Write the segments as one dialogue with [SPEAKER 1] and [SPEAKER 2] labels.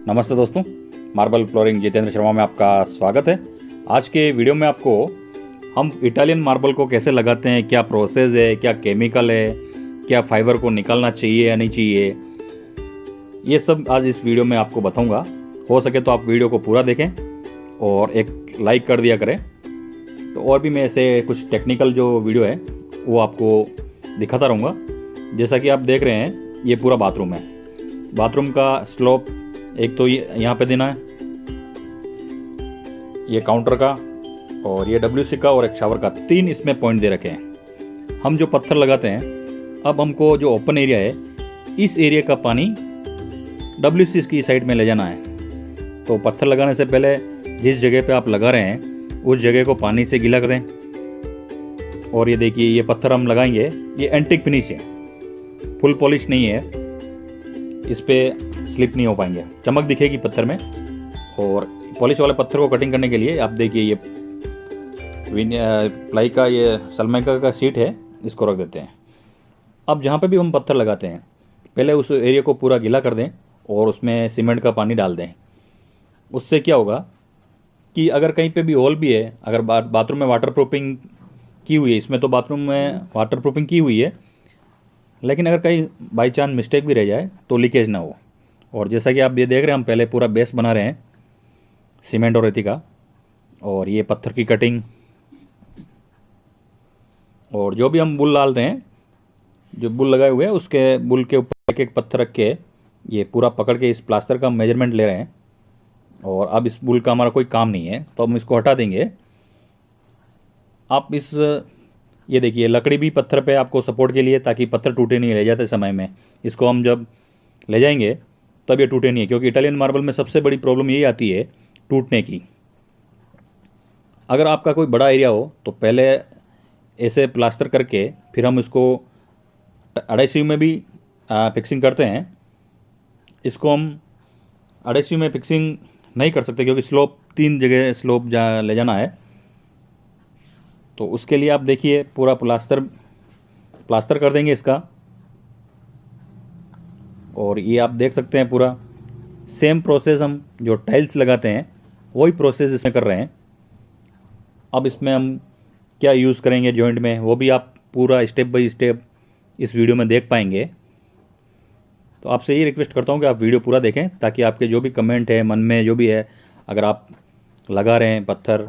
[SPEAKER 1] नमस्ते दोस्तों, marble flooring Jitendra Sharma में आपका स्वागत है। आज के वीडियो में आपको हम इटालियन मार्बल को कैसे लगाते हैं, क्या प्रोसेस है, क्या केमिकल है, क्या फाइबर को निकालना चाहिए या नहीं चाहिए, ये सब आज इस वीडियो में आपको बताऊंगा। हो सके तो आप वीडियो को पूरा देखें और एक लाइक कर दिया करें। तो और भी मैं ऐसे कुछ टेक्निकल जो वीडियो है वो आपको दिखाता रहूँगा। जैसा कि आप देख रहे हैं, ये पूरा बाथरूम है। बाथरूम का स्लोप एक तो ये यहाँ पे देना है, ये काउंटर का और ये WC का और एक शावर का, 3 इसमें पॉइंट दे रखे हैं। हम जो पत्थर लगाते हैं, अब हमको जो ओपन एरिया है, इस एरिया का पानी WC की साइड में ले जाना है। तो पत्थर लगाने से पहले जिस जगह पे आप लगा रहे हैं उस जगह को पानी से गीला करें। और ये देखिए, ये पत्थर हम लगाएंगे, ये एंटिक फिनिश है, फुल पॉलिश नहीं है, इस पर स्लिप नहीं हो पाएंगे, चमक दिखेगी पत्थर में। और पॉलिश वाले पत्थर को कटिंग करने के लिए आप देखिए, ये प्लाई का ये सलमाइका का शीट है, इसको रख देते हैं। अब जहाँ पे भी हम पत्थर लगाते हैं, पहले उस एरिया को पूरा गीला कर दें और उसमें सीमेंट का पानी डाल दें। उससे क्या होगा कि अगर कहीं पे भी होल भी है, अगर बाथरूम में वाटर प्रूफिंग की हुई है, इसमें तो बाथरूम में वाटर प्रूफिंग की हुई है, लेकिन अगर कहीं बाई चांस मिस्टेक भी रह जाए तो लीकेज ना हो। और जैसा कि आप ये देख रहे हैं, हम पहले पूरा बेस बना रहे हैं सीमेंट और रेती का, और ये पत्थर की कटिंग, और जो भी हम बुल डालते हैं, जो बुल लगाए हुए हैं उसके बुल के ऊपर एक एक पत्थर रख के ये पूरा पकड़ के इस प्लास्टर का मेजरमेंट ले रहे हैं। और अब इस बुल का हमारा कोई काम नहीं है, तो हम इसको हटा देंगे। आप ये देखिए, लकड़ी भी पत्थर पे आपको सपोर्ट के लिए, ताकि पत्थर टूटे नहीं ले जाते समय में। इसको हम जब ले जाएंगे तब ये टूटे नहीं है, क्योंकि इटालियन मार्बल में सबसे बड़ी प्रॉब्लम यही आती है टूटने की। अगर आपका कोई बड़ा एरिया हो तो पहले ऐसे प्लास्टर करके फिर हम इसको 250 में भी फिक्सिंग करते हैं। इसको हम 250 में फिक्सिंग नहीं कर सकते, क्योंकि स्लोप 3 जगह स्लोप ले जाना है। तो उसके लिए आप देखिए, पूरा प्लास्टर कर देंगे इसका। और ये आप देख सकते हैं, पूरा सेम प्रोसेस हम जो टाइल्स लगाते हैं वही प्रोसेस इसमें कर रहे हैं। अब इसमें हम क्या यूज़ करेंगे जॉइंट में, वो भी आप पूरा स्टेप बाय स्टेप इस वीडियो में देख पाएंगे। तो आपसे ये रिक्वेस्ट करता हूँ कि आप वीडियो पूरा देखें, ताकि आपके जो भी कमेंट है, मन में जो भी है, अगर आप लगा रहे हैं पत्थर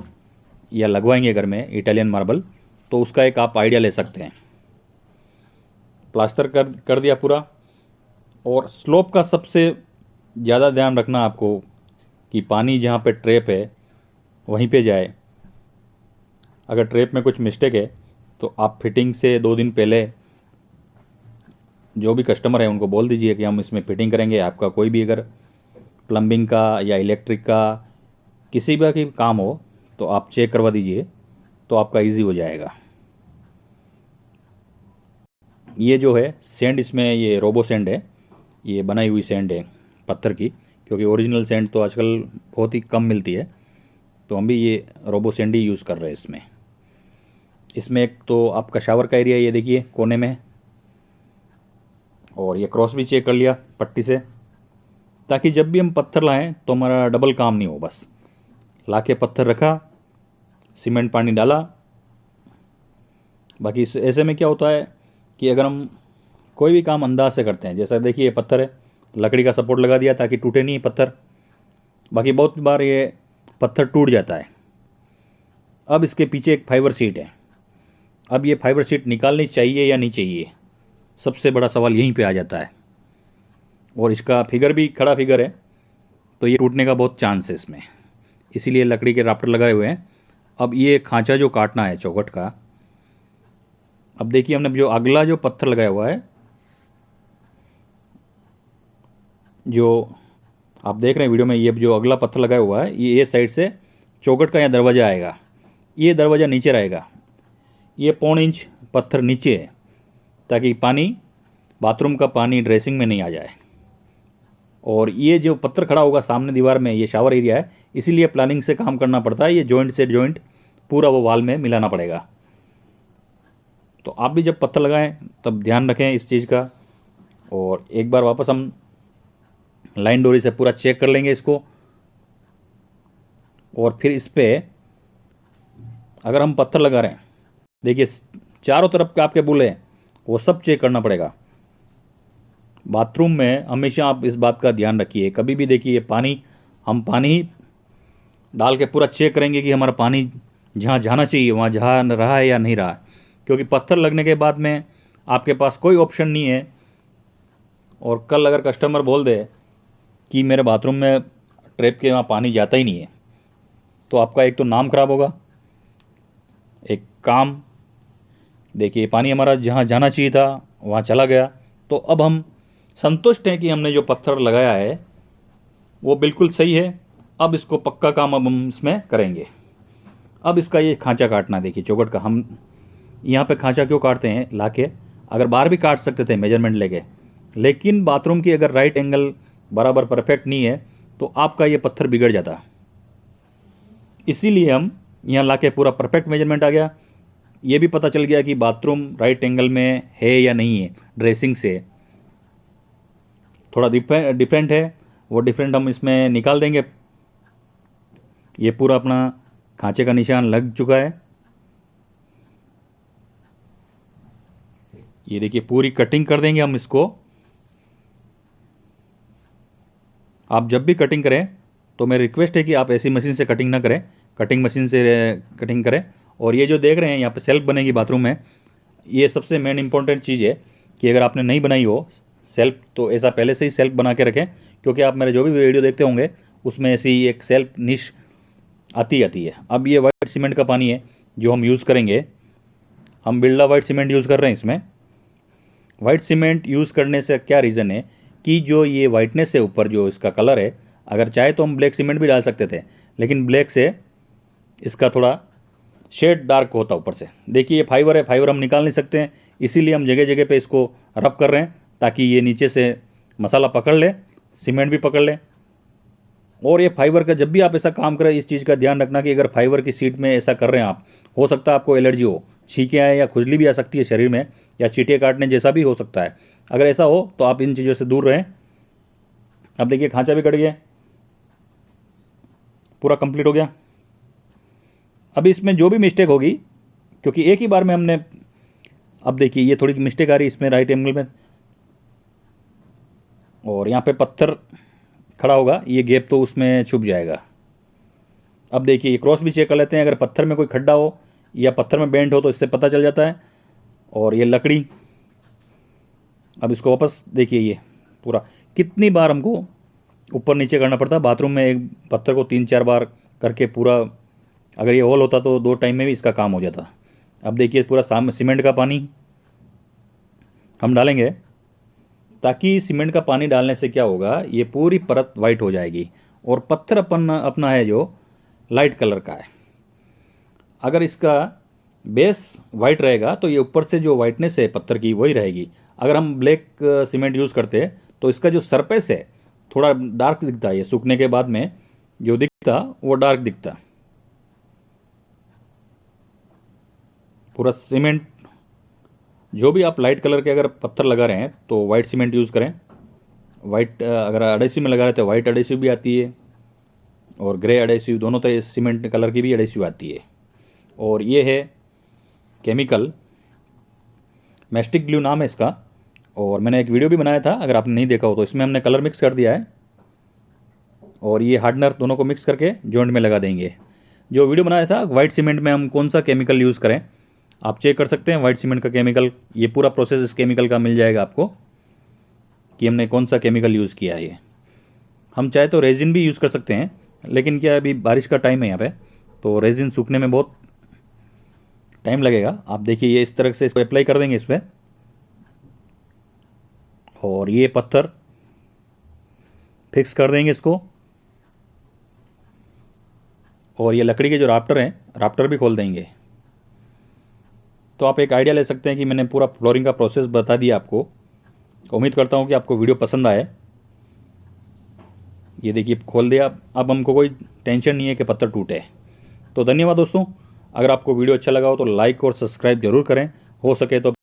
[SPEAKER 1] या लगवाएंगे घर में इटालियन मार्बल, तो उसका एक आप आइडिया ले सकते हैं। प्लास्टर कर दिया पूरा। और स्लोप का सबसे ज़्यादा ध्यान रखना आपको, कि पानी जहाँ पे ट्रैप है वहीं पे जाए। अगर ट्रैप में कुछ मिस्टेक है तो आप फिटिंग से 2 दिन पहले जो भी कस्टमर है उनको बोल दीजिए कि हम इसमें फिटिंग करेंगे। आपका कोई भी अगर प्लम्बिंग का या इलेक्ट्रिक का किसी भी काम हो तो आप चेक करवा दीजिए, तो आपका इजी हो जाएगा। ये जो है सैंड, इसमें ये रोबो सैंड है, ये बनाई हुई सैंड है पत्थर की, क्योंकि ओरिजिनल सैंड तो आजकल बहुत ही कम मिलती है। तो हम भी ये रोबो सैंड ही यूज़ कर रहे हैं इसमें। एक तो आपका शावर का एरिया ये देखिए कोने में, और ये क्रॉस भी चेक कर लिया पट्टी से, ताकि जब भी हम पत्थर लाएं तो हमारा डबल काम नहीं हो। बस लाके पत्थर रखा, सीमेंट पानी डाला। बाकी ऐसे में क्या होता है कि अगर हम कोई भी काम अंदाज से करते हैं, जैसा देखिए ये पत्थर है, लकड़ी का सपोर्ट लगा दिया ताकि टूटे नहीं पत्थर। बाकी बहुत बार ये पत्थर टूट जाता है। अब इसके पीछे एक फाइबर शीट है। अब ये फाइबर शीट निकालनी चाहिए या नहीं चाहिए, सबसे बड़ा सवाल यहीं पे आ जाता है। और इसका फिगर भी खड़ा फिगर है, तो ये टूटने का बहुत चांस है इसमें, इसीलिए लकड़ी के राफ्टर लगाए हुए हैं। अब ये खांचा जो काटना है चौखट का, अब देखिए हमने जो अगला जो पत्थर लगाया हुआ है, जो आप देख रहे हैं वीडियो में, ये जो अगला पत्थर लगाया हुआ है, ये साइड से चौखट का यहाँ दरवाज़ा आएगा, ये दरवाज़ा नीचे रहेगा। ये 1.25 इंच पत्थर नीचे है, ताकि पानी, बाथरूम का पानी ड्रेसिंग में नहीं आ जाए। और ये जो पत्थर खड़ा होगा सामने दीवार में, ये शावर एरिया है, इसीलिए प्लानिंग से काम करना पड़ता है। ये जॉइंट से जॉइंट पूरा वो वाल में मिलाना पड़ेगा। तो आप भी जब पत्थर लगाएं तब ध्यान रखें इस चीज़ का। और एक बार वापस हम लाइन डोरी से पूरा चेक कर लेंगे इसको। और फिर इस पर अगर हम पत्थर लगा रहे हैं, देखिए चारों तरफ के आपके बुले हैं, वो सब चेक करना पड़ेगा। बाथरूम में हमेशा आप इस बात का ध्यान रखिए, कभी भी देखिए हम पानी डाल के पूरा चेक करेंगे कि हमारा पानी जहाँ जाना चाहिए वहाँ जा रहा है या नहीं रहा है, क्योंकि पत्थर लगने के बाद में आपके पास कोई ऑप्शन नहीं है। और कल अगर कस्टमर बोल दे कि मेरे बाथरूम में ट्रैप के वहाँ पानी जाता ही नहीं है, तो आपका एक तो नाम खराब होगा, एक काम। देखिए पानी हमारा जहाँ जाना चाहिए था वहाँ चला गया। तो अब हम संतुष्ट हैं कि हमने जो पत्थर लगाया है वो बिल्कुल सही है। अब इसको पक्का काम अब हम इसमें करेंगे। अब इसका ये खांचा काटना, देखिए चौखट का, हम यहाँ पे खांचा क्यों काटते हैं लाके, अगर बाहर भी काट सकते थे मेजरमेंट लेके, लेकिन बाथरूम की अगर राइट एंगल बराबर परफेक्ट नहीं है तो आपका ये पत्थर बिगड़ जाता। इसीलिए हम यहाँ लाके पूरा परफेक्ट मेजरमेंट आ गया। ये भी पता चल गया कि बाथरूम राइट एंगल में है या नहीं है, ड्रेसिंग से थोड़ा डिफरेंट है, वो डिफरेंट हम इसमें निकाल देंगे। ये पूरा अपना खांचे का निशान लग चुका है। ये देखिए पूरी कटिंग कर देंगे हम इसको। आप जब भी कटिंग करें तो मेरी रिक्वेस्ट है कि आप ऐसी मशीन से कटिंग ना करें, कटिंग मशीन से कटिंग करें। और ये जो देख रहे हैं यहाँ पे सेल्फ बनेगी बाथरूम में, ये सबसे मेन इंपॉर्टेंट चीज़ है कि अगर आपने नहीं बनाई हो सेल्फ तो ऐसा पहले से ही सेल्फ बना के रखें, क्योंकि आप मेरे जो भी वीडियो देखते होंगे उसमें ऐसी एक सेल्फ निश आती है। अब ये वाइट सीमेंट का पानी है जो हम यूज़ करेंगे। हम बिरला वाइट सीमेंट यूज़ कर रहे हैं इसमें। वाइट सीमेंट यूज़ करने से क्या रीज़न है कि जो ये वाइटनेस है ऊपर जो इसका कलर है, अगर चाहे तो हम ब्लैक सीमेंट भी डाल सकते थे, लेकिन ब्लैक से इसका थोड़ा शेड डार्क होता ऊपर से। देखिए ये फाइबर है, फाइबर हम निकाल नहीं सकते हैं, इसीलिए हम जगह जगह पे इसको रब कर रहे हैं ताकि ये नीचे से मसाला पकड़ ले, सीमेंट भी पकड़ ले। और ये फाइबर का जब भी आप ऐसा काम करें इस चीज़ का ध्यान रखना कि अगर फाइबर की सीट में ऐसा कर रहे हैं आप, हो सकता है आपको एलर्जी हो, छींकें आए या खुजली भी आ सकती है शरीर में, या चींटियाँ काटने जैसा भी हो सकता है। अगर ऐसा हो तो आप इन चीज़ों से दूर रहें। अब देखिए खांचा भी कट गया, पूरा कंप्लीट हो गया। अब इसमें जो भी मिस्टेक होगी, क्योंकि एक ही बार में हमने, अब देखिए ये थोड़ी मिस्टेक आ रही है इसमें राइट एंगल में, और यहाँ पे पत्थर खड़ा होगा, ये गैप तो उसमें छुप जाएगा। अब देखिए ये क्रॉस भी चेक कर लेते हैं, अगर पत्थर में कोई खड्डा हो या पत्थर में बेंड हो तो इससे पता चल जाता है। और ये लकड़ी, अब इसको वापस देखिए, ये पूरा कितनी बार हमको ऊपर नीचे करना पड़ता है बाथरूम में, एक पत्थर को 3-4 बार करके पूरा, अगर ये होल होता तो 2 टाइम में भी इसका काम हो जाता। अब देखिए पूरा सीमेंट का पानी हम डालेंगे, ताकि सीमेंट का पानी डालने से क्या होगा, ये पूरी परत वाइट हो जाएगी। और पत्थर अपना है जो लाइट कलर का है, अगर इसका बेस वाइट रहेगा तो ये ऊपर से जो वाइटनेस है पत्थर की वही रहेगी। अगर हम ब्लैक सीमेंट यूज़ करते हैं तो इसका जो सरफेस है थोड़ा डार्क दिखता है, ये सूखने के बाद में जो दिखता वो डार्क दिखता। पूरा सीमेंट जो भी आप लाइट कलर के अगर पत्थर लगा रहे हैं तो वाइट सीमेंट यूज़ करें। वाइट अगर एडेसिव में लगा रहे हैं तो वाइट एडेसिव भी आती है, और ग्रे एडेसिव, दोनों तो सीमेंट कलर की भी एडेसिव आती है। और ये है केमिकल, मैस्टिक ग्लू नाम है इसका, और मैंने एक वीडियो भी बनाया था, अगर आपने नहीं देखा हो तो। इसमें हमने कलर मिक्स कर दिया है और ये हार्डनर दोनों को मिक्स करके जॉइंट में लगा देंगे। जो वीडियो बनाया था वाइट सीमेंट में हम कौन सा केमिकल यूज़ करें, आप चेक कर सकते हैं। वाइट सीमेंट का केमिकल, ये पूरा प्रोसेस इस केमिकल का मिल जाएगा आपको कि हमने कौन सा केमिकल यूज़ किया है। ये हम चाहे तो रेजिन भी यूज़ कर सकते हैं, लेकिन क्या अभी बारिश का टाइम है यहाँ पे, तो रेजिन सूखने में बहुत टाइम लगेगा। आप देखिए ये इस तरह से इसको अप्लाई कर देंगे इस पर, और ये पत्थर फिक्स कर देंगे इसको। और ये लकड़ी के जो राफ्टर हैं, राफ्टर भी खोल देंगे। तो आप एक आइडिया ले सकते हैं कि मैंने पूरा फ्लोरिंग का प्रोसेस बता दिया आपको। उम्मीद करता हूँ कि आपको वीडियो पसंद आए। ये देखिए खोल दिया, अब हमको कोई टेंशन नहीं है कि पत्थर टूटे। तो धन्यवाद दोस्तों, अगर आपको वीडियो अच्छा लगा हो तो लाइक और सब्सक्राइब जरूर करें, हो सके तो